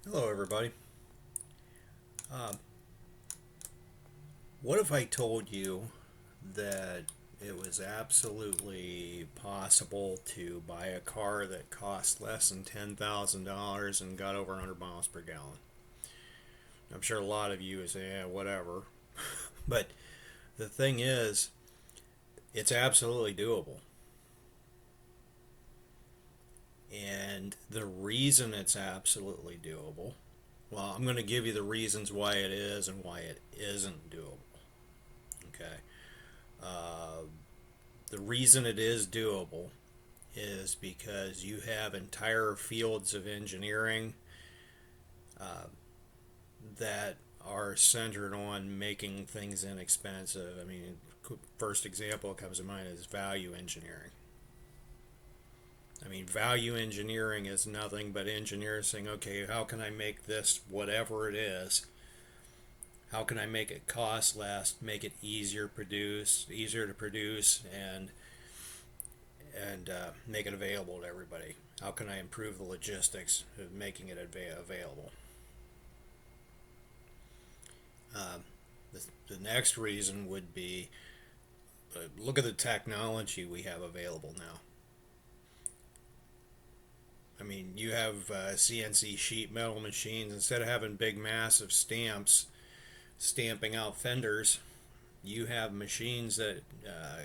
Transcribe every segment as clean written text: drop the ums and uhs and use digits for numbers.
Hello, everybody. Um, what if I told you that it was absolutely possible to buy a car that cost less than $10,000 and got over 100 miles per gallon? I'm sure a lot of you would say, yeah, whatever. But the thing is, it's absolutely doable. And the reason it's absolutely doable, well, I'm going to give you the reasons why it is and why it isn't doable. Okay. Uh, the reason it is doable is because you have entire fields of engineering uh, that are centered on making things inexpensive. I mean, first example that comes to mind is value engineering. I mean, value engineering is nothing but engineers saying, okay, how can I make this whatever it is? How can I make it cost less, make it easier to produce, and make it available to everybody? How can I improve the logistics of making it available? Um, the next reason would be look at the technology we have available now. I mean, you have CNC sheet metal machines. Instead of having big, massive stamps stamping out fenders, you have machines that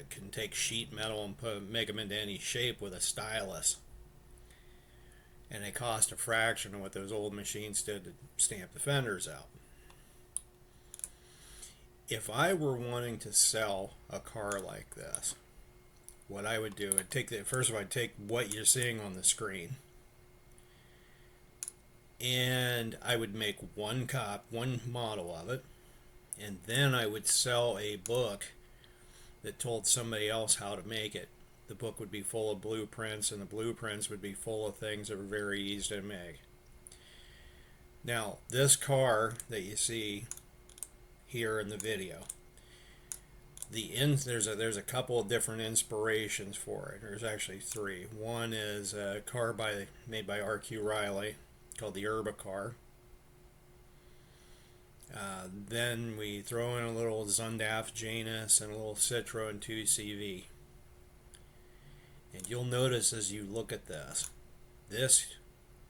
can take sheet metal and make them into any shape with a stylus. And they cost a fraction of what those old machines did to stamp the fenders out. If I were wanting to sell a car like this, what I would do, I'd take the first of all, I'd take what you're seeing on the screen, and I would make one model of it, and then I would sell a book that told somebody else how to make it. The book would be full of blueprints, and the blueprints would be full of things that were very easy to make. Now, this car that you see here in the video, there's a couple of different inspirations for it. There's actually three. One is a car made by R.Q. Riley called the Urba car. Then we throw in a little Zundaf Janus and a little Citroen 2CV. And you'll notice as you look at this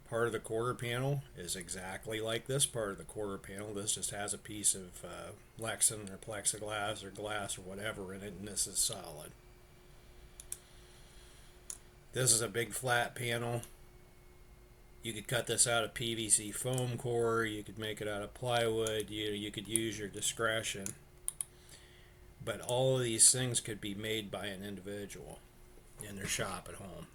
part of the quarter panel is exactly like this part of the quarter panel. This just has a piece of Lexan or plexiglass or glass or whatever in it, and this is solid. This is a big flat panel. You could cut this out of PVC foam core. You could make it out of plywood. You could use your discretion. But all of these things could be made by an individual in their shop at home.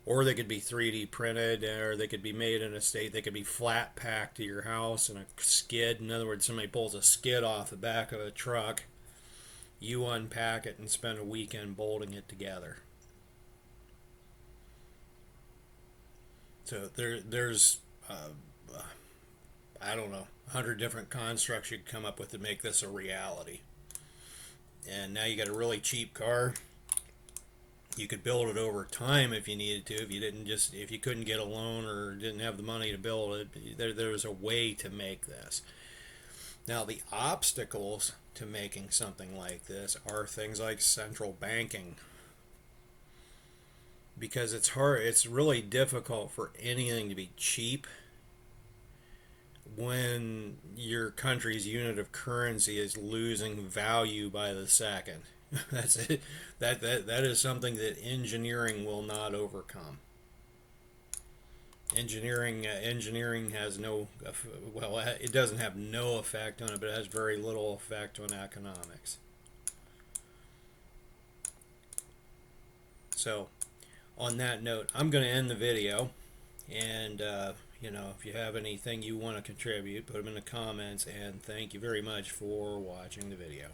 Or they could be 3D printed, or they could be made in a state. They could be flat packed to your house in a skid. In other words, somebody pulls a skid off the back of a truck. You unpack it and spend a weekend bolting it together. So there's I don't know, 100 different constructs you could come up with to make this a reality. And now you got a really cheap car. You could build it over time if you needed to. If you couldn't get a loan or didn't have the money to build it, there was a way to make this. Now the obstacles to making something like this are things like central banking, because it's hard. It's really difficult for anything to be cheap when your country's unit of currency is losing value by the second. That's it. That is something that engineering will not overcome. Engineering has no, well, it doesn't have no effect on it, but it has very little effect on economics. So, on that note, I'm going to end the video, and if you have anything you want to contribute, put them in the comments, and thank you very much for watching the video.